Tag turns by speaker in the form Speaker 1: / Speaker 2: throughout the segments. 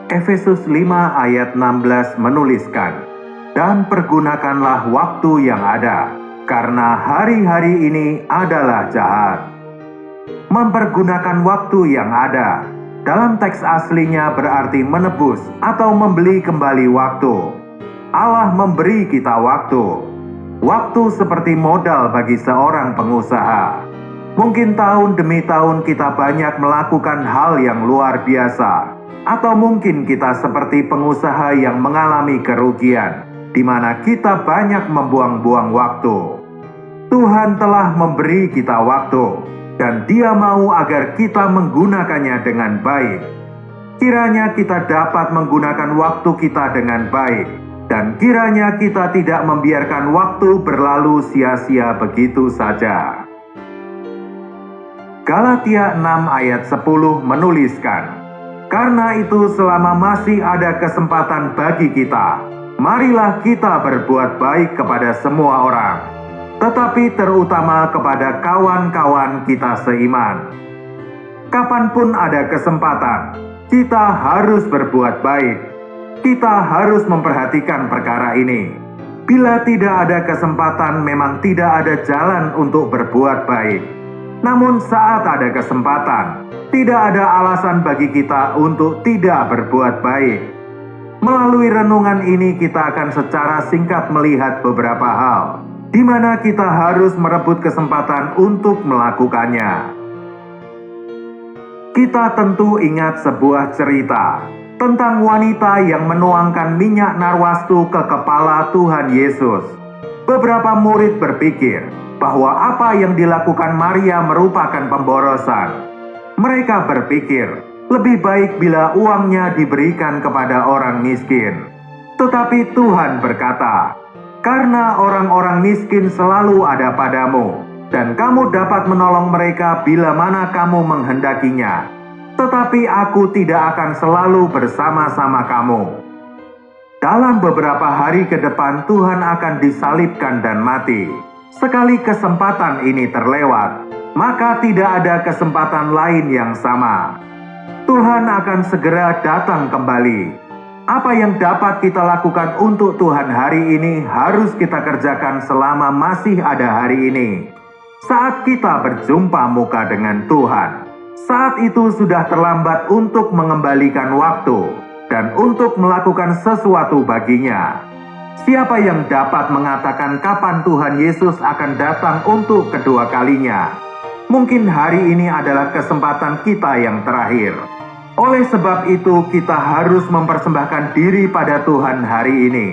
Speaker 1: Efesus 5 ayat 16 menuliskan, "Dan pergunakanlah waktu yang ada, karena hari-hari ini adalah jahat." Mempergunakan waktu yang ada, dalam teks aslinya berarti menebus atau membeli kembali waktu. Allah memberi kita waktu. Waktu seperti modal bagi seorang pengusaha. Mungkin tahun demi tahun kita banyak melakukan hal yang luar biasa. Atau mungkin kita seperti pengusaha yang mengalami kerugian, di mana kita banyak membuang-buang waktu. Tuhan telah memberi kita waktu, dan Dia mau agar kita menggunakannya dengan baik. Kiranya kita dapat menggunakan waktu kita dengan baik, dan kiranya kita tidak membiarkan waktu berlalu sia-sia begitu saja. Galatia 6 ayat 10 menuliskan, "Karena itu selama masih ada kesempatan bagi kita, marilah kita berbuat baik kepada semua orang, tetapi terutama kepada kawan-kawan kita seiman." Kapanpun ada kesempatan, kita harus berbuat baik. Kita harus memperhatikan perkara ini. Bila tidak ada kesempatan, memang tidak ada jalan untuk berbuat baik. Namun saat ada kesempatan, tidak ada alasan bagi kita untuk tidak berbuat baik. Melalui renungan ini kita akan secara singkat melihat beberapa hal, di mana kita harus merebut kesempatan untuk melakukannya. Kita tentu ingat sebuah cerita tentang wanita yang menuangkan minyak narwastu ke kepala Tuhan Yesus. Beberapa murid berpikir bahwa apa yang dilakukan Maria merupakan pemborosan. Mereka berpikir, lebih baik bila uangnya diberikan kepada orang miskin. Tetapi Tuhan berkata, "Karena orang-orang miskin selalu ada padamu, dan kamu dapat menolong mereka bila mana kamu menghendakinya. Tetapi aku tidak akan selalu bersama-sama kamu." Dalam beberapa hari ke depan Tuhan akan disalibkan dan mati. Sekali kesempatan ini terlewat, maka tidak ada kesempatan lain yang sama. Tuhan akan segera datang kembali. Apa yang dapat kita lakukan untuk Tuhan hari ini harus kita kerjakan selama masih ada hari ini. Saat kita berjumpa muka dengan Tuhan, saat itu sudah terlambat untuk mengembalikan waktu dan untuk melakukan sesuatu baginya. Siapa yang dapat mengatakan kapan Tuhan Yesus akan datang untuk kedua kalinya? Mungkin hari ini adalah kesempatan kita yang terakhir. Oleh sebab itu, kita harus mempersembahkan diri pada Tuhan hari ini.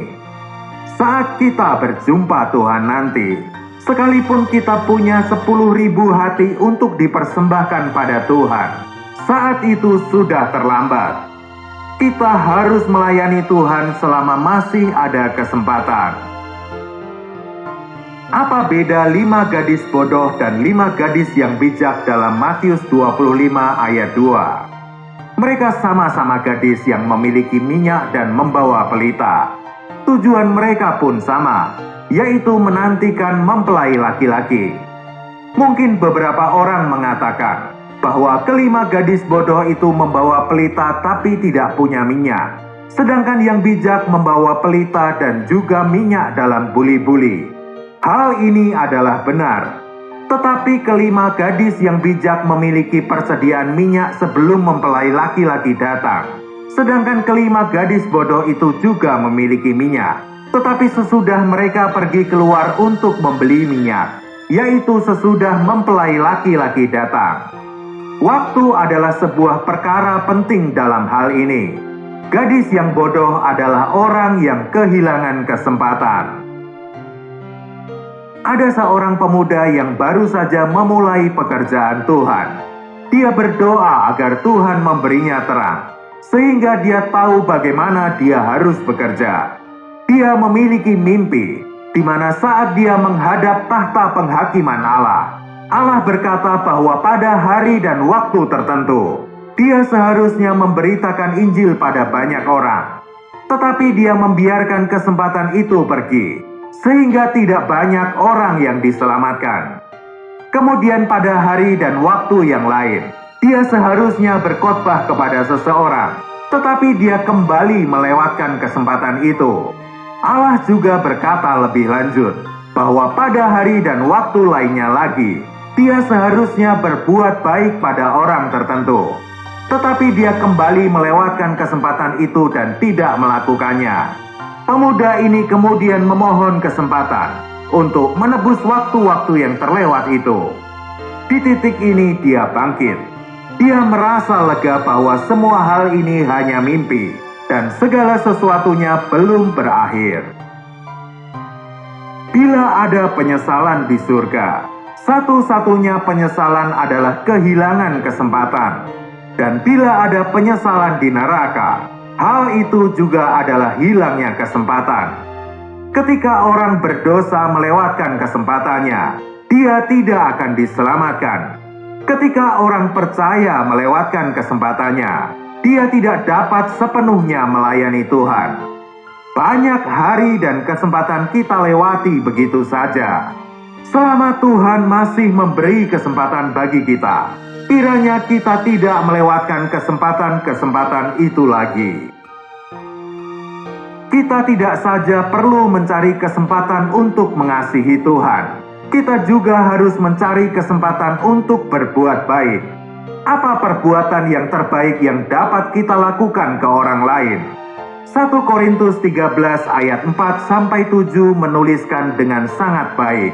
Speaker 1: Saat kita berjumpa Tuhan nanti, sekalipun kita punya 10.000 hati untuk dipersembahkan pada Tuhan, saat itu sudah terlambat. Kita harus melayani Tuhan selama masih ada kesempatan. Apa beda 5 gadis bodoh dan 5 gadis yang bijak dalam Matius 25 ayat 2? Mereka sama-sama gadis yang memiliki minyak dan membawa pelita. Tujuan mereka pun sama, yaitu menantikan mempelai laki-laki. Mungkin beberapa orang mengatakan bahwa kelima gadis bodoh itu membawa pelita tapi tidak punya minyak, sedangkan yang bijak membawa pelita dan juga minyak dalam buli-buli. Hal ini adalah benar, tetapi kelima gadis yang bijak memiliki persediaan minyak sebelum mempelai laki-laki datang, sedangkan kelima gadis bodoh itu juga memiliki minyak, tetapi sesudah mereka pergi keluar untuk membeli minyak, yaitu sesudah mempelai laki-laki datang. Waktu adalah sebuah perkara penting dalam hal ini. Gadis yang bodoh adalah orang yang kehilangan kesempatan. Ada seorang pemuda yang baru saja memulai pekerjaan Tuhan. Dia berdoa agar Tuhan memberinya terang, sehingga dia tahu bagaimana dia harus bekerja. Dia memiliki mimpi, di mana saat dia menghadap tahta penghakiman Allah, Allah berkata bahwa pada hari dan waktu tertentu, dia seharusnya memberitakan Injil pada banyak orang. Tetapi dia membiarkan kesempatan itu pergi, sehingga tidak banyak orang yang diselamatkan. Kemudian pada hari dan waktu yang lain, dia seharusnya berkhotbah kepada seseorang. tetapi dia kembali melewatkan kesempatan itu. Allah juga berkata lebih lanjut, bahwa pada hari dan waktu lainnya lagi, dia seharusnya berbuat baik pada orang tertentu. Tetapi dia kembali melewatkan kesempatan itu dan tidak melakukannya. Pemuda ini kemudian memohon kesempatan untuk menebus waktu-waktu yang terlewat itu. Di titik ini dia bangkit. Dia merasa lega bahwa semua hal ini hanya mimpi dan segala sesuatunya belum berakhir. Bila ada penyesalan di surga, satu-satunya penyesalan adalah kehilangan kesempatan. Dan bila ada penyesalan di neraka, hal itu juga adalah hilangnya kesempatan. Ketika orang berdosa melewatkan kesempatannya, dia tidak akan diselamatkan. Ketika orang percaya melewatkan kesempatannya, dia tidak dapat sepenuhnya melayani Tuhan. Banyak hari dan kesempatan kita lewati begitu saja. Selama Tuhan masih memberi kesempatan bagi kita, kiranya kita tidak melewatkan kesempatan-kesempatan itu lagi. Kita tidak saja perlu mencari kesempatan untuk mengasihi Tuhan, kita juga harus mencari kesempatan untuk berbuat baik. Apa perbuatan yang terbaik yang dapat kita lakukan ke orang lain? 1 Korintus 13 ayat 4-7 menuliskan dengan sangat baik.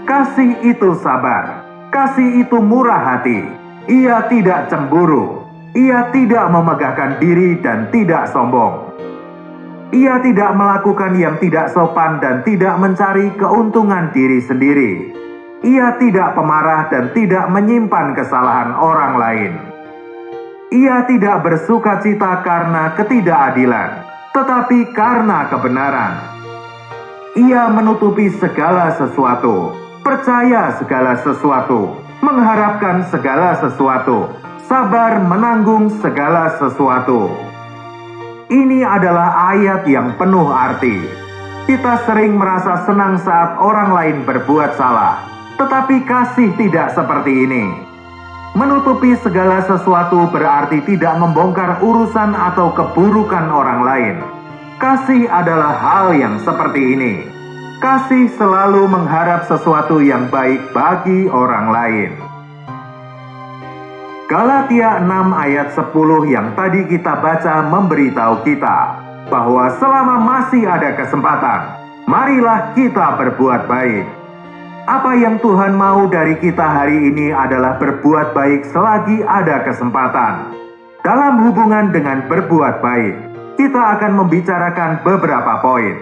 Speaker 1: Kasih itu sabar, kasih itu murah hati, ia tidak cemburu, ia tidak memegahkan diri dan tidak sombong. Ia tidak melakukan yang tidak sopan dan tidak mencari keuntungan diri sendiri. Ia tidak pemarah dan tidak menyimpan kesalahan orang lain. Ia tidak bersukacita karena ketidakadilan, tetapi karena kebenaran. Ia menutupi segala sesuatu, percaya segala sesuatu, mengharapkan segala sesuatu, sabar menanggung segala sesuatu. Ini adalah ayat yang penuh arti. Kita sering merasa senang saat orang lain berbuat salah, tetapi kasih tidak seperti ini. Menutupi segala sesuatu berarti tidak membongkar urusan atau keburukan orang lain. Kasih adalah hal yang seperti ini. Kasih selalu mengharap sesuatu yang baik bagi orang lain. Galatia 6 ayat 10 yang tadi kita baca memberitahu kita bahwa selama masih ada kesempatan, marilah kita berbuat baik. Apa yang Tuhan mau dari kita hari ini adalah berbuat baik selagi ada kesempatan. Dalam hubungan dengan berbuat baik, kita akan membicarakan beberapa poin.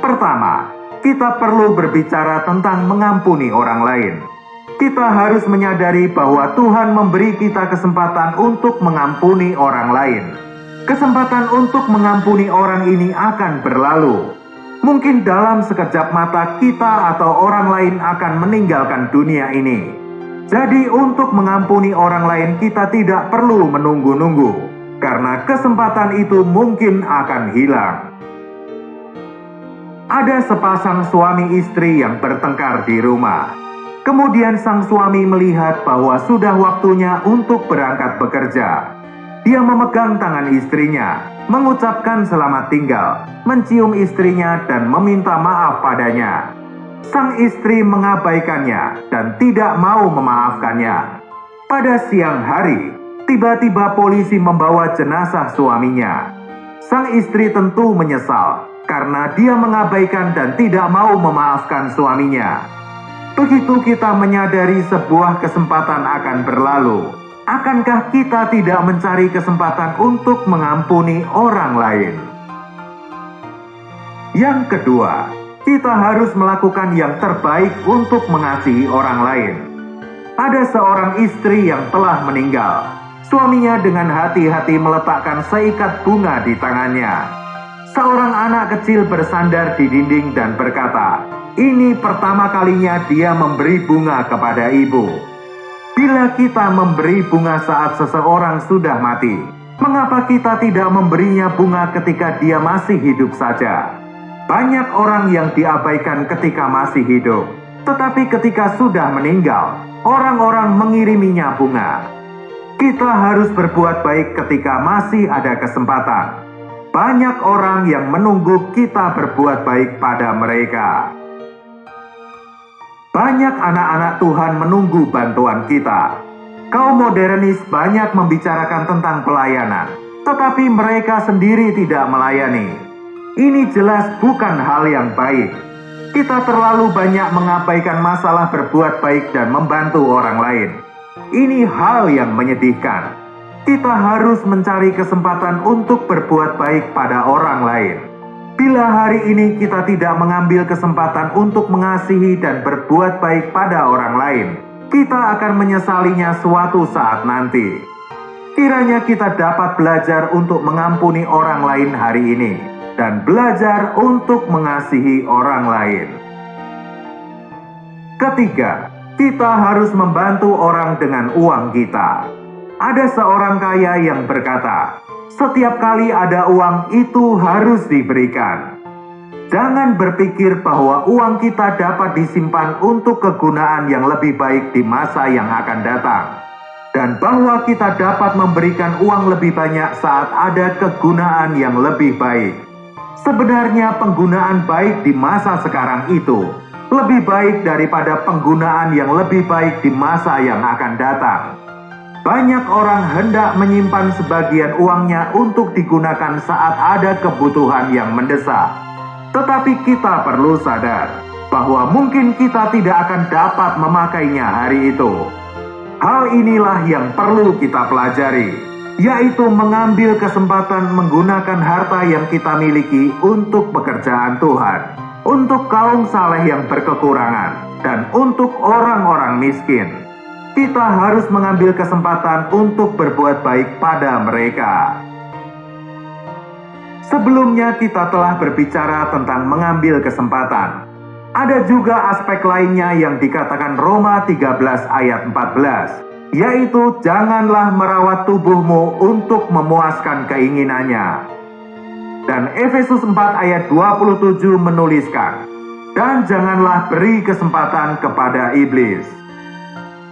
Speaker 1: Pertama, kita perlu berbicara tentang mengampuni orang lain. Kita harus menyadari bahwa Tuhan memberi kita kesempatan untuk mengampuni orang lain. Kesempatan untuk mengampuni orang ini akan berlalu. Mungkin dalam sekejap mata kita atau orang lain akan meninggalkan dunia ini. Jadi untuk mengampuni orang lain kita tidak perlu menunggu-nunggu, karena kesempatan itu mungkin akan hilang. Ada sepasang suami istri yang bertengkar di rumah. Kemudian sang suami melihat bahwa sudah waktunya untuk berangkat bekerja. Dia memegang tangan istrinya, mengucapkan selamat tinggal, mencium istrinya dan meminta maaf padanya. Sang istri mengabaikannya dan tidak mau memaafkannya. Pada siang hari, tiba-tiba polisi membawa jenazah suaminya. Sang istri tentu menyesal karena dia mengabaikan dan tidak mau memaafkan suaminya. Begitu kita menyadari sebuah kesempatan akan berlalu, akankah kita tidak mencari kesempatan untuk mengampuni orang lain? Yang kedua, kita harus melakukan yang terbaik untuk mengasihi orang lain. Ada seorang istri yang telah meninggal. Suaminya dengan hati-hati meletakkan seikat bunga di tangannya. Seorang anak kecil bersandar di dinding dan berkata, "Ini pertama kalinya dia memberi bunga kepada ibu." Bila kita memberi bunga saat seseorang sudah mati, mengapa kita tidak memberinya bunga ketika dia masih hidup saja? Banyak orang yang diabaikan ketika masih hidup, tetapi ketika sudah meninggal, orang-orang mengiriminya bunga. Kita harus berbuat baik ketika masih ada kesempatan. Banyak orang yang menunggu kita berbuat baik pada mereka. Banyak anak-anak Tuhan menunggu bantuan kita. Kaum modernis banyak membicarakan tentang pelayanan, tetapi mereka sendiri tidak melayani. Ini jelas bukan hal yang baik. Kita terlalu banyak mengabaikan masalah berbuat baik dan membantu orang lain. Ini hal yang menyedihkan. Kita harus mencari kesempatan untuk berbuat baik pada orang lain. Bila hari ini kita tidak mengambil kesempatan untuk mengasihi dan berbuat baik pada orang lain, kita akan menyesalinya suatu saat nanti. Kiranya kita dapat belajar untuk mengampuni orang lain hari ini dan belajar untuk mengasihi orang lain. Ketiga, kita harus membantu orang dengan uang kita. Ada seorang kaya yang berkata, "Setiap kali ada uang itu harus diberikan." Jangan berpikir bahwa uang kita dapat disimpan untuk kegunaan yang lebih baik di masa yang akan datang, dan bahwa kita dapat memberikan uang lebih banyak saat ada kegunaan yang lebih baik. Sebenarnya penggunaan baik di masa sekarang itu lebih baik daripada penggunaan yang lebih baik di masa yang akan datang. Banyak orang hendak menyimpan sebagian uangnya untuk digunakan saat ada kebutuhan yang mendesak. Tetapi kita perlu sadar bahwa mungkin kita tidak akan dapat memakainya hari itu. Hal inilah yang perlu kita pelajari, yaitu mengambil kesempatan menggunakan harta yang kita miliki untuk pekerjaan Tuhan, untuk kaum saleh yang berkekurangan, dan untuk orang-orang miskin. Kita harus mengambil kesempatan untuk berbuat baik pada mereka. Sebelumnya kita telah berbicara tentang mengambil kesempatan. Ada juga aspek lainnya yang dikatakan Roma 13 ayat 14, yaitu janganlah merawat tubuhmu untuk memuaskan keinginannya. Dan Efesus 4 ayat 27 menuliskan, dan janganlah beri kesempatan kepada iblis.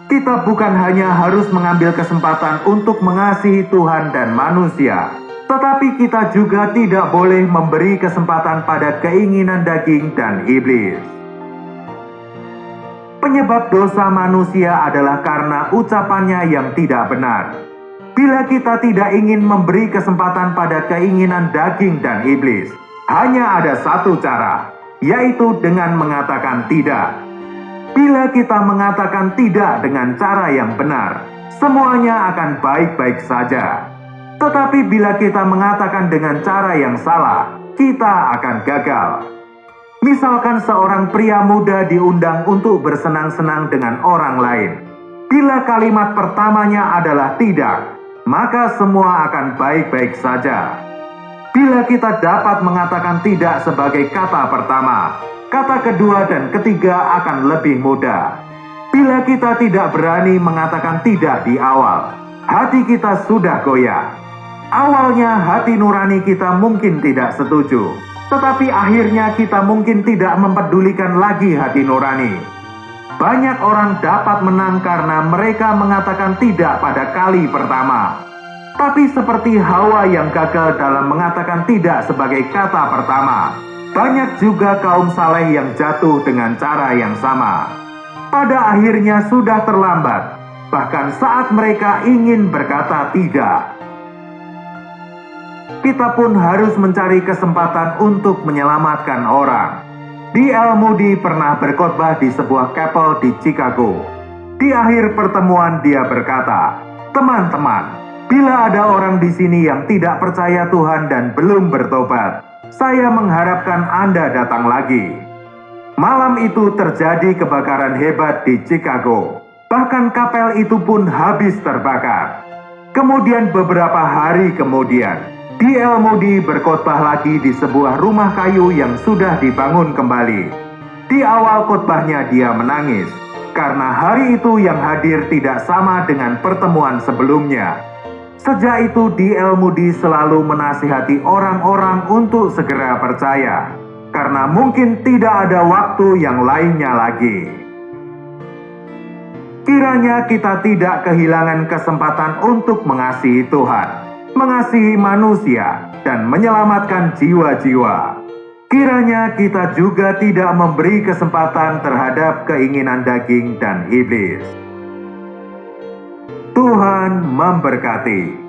Speaker 1: Kita bukan hanya harus mengambil kesempatan untuk mengasihi Tuhan dan manusia, tetapi kita juga tidak boleh memberi kesempatan pada keinginan daging dan iblis. Penyebab dosa manusia adalah karena ucapannya yang tidak benar. Bila kita tidak ingin memberi kesempatan pada keinginan daging dan iblis, hanya ada satu cara, yaitu dengan mengatakan tidak. Bila kita mengatakan tidak dengan cara yang benar, semuanya akan baik-baik saja. Tetapi bila kita mengatakan dengan cara yang salah, kita akan gagal. Misalkan seorang pria muda diundang untuk bersenang-senang dengan orang lain. Bila kalimat pertamanya adalah tidak, maka semua akan baik-baik saja. Bila kita dapat mengatakan tidak sebagai kata pertama, kata kedua dan ketiga akan lebih mudah. Bila kita tidak berani mengatakan tidak di awal, hati kita sudah goyah. Awalnya hati nurani kita mungkin tidak setuju, tetapi akhirnya kita mungkin tidak mempedulikan lagi hati nurani. Banyak orang dapat menang karena mereka mengatakan tidak pada kali pertama. Tapi seperti Hawa yang gagal dalam mengatakan tidak sebagai kata pertama, banyak juga kaum saleh yang jatuh dengan cara yang sama. Pada akhirnya sudah terlambat, bahkan saat mereka ingin berkata tidak. Kita pun harus mencari kesempatan untuk menyelamatkan orang. D.L. Moody pernah berkhotbah di sebuah chapel di Chicago. Di akhir pertemuan dia berkata, "Teman-teman, bila ada orang di sini yang tidak percaya Tuhan dan belum bertobat, saya mengharapkan Anda datang lagi." Malam itu terjadi kebakaran hebat di Chicago. Bahkan kapel itu pun habis terbakar. Kemudian beberapa hari kemudian, D.L. Moody berkhotbah lagi di sebuah rumah kayu yang sudah dibangun kembali. Di awal khotbahnya dia menangis, karena hari itu yang hadir tidak sama dengan pertemuan sebelumnya. Sejak itu D.L. Moody selalu menasihati orang-orang untuk segera percaya, karena mungkin tidak ada waktu yang lainnya lagi. Kiranya kita tidak kehilangan kesempatan untuk mengasihi Tuhan, mengasihi manusia, dan menyelamatkan jiwa-jiwa. Kiranya kita juga tidak memberi kesempatan terhadap keinginan daging dan iblis. Tuhan memberkati.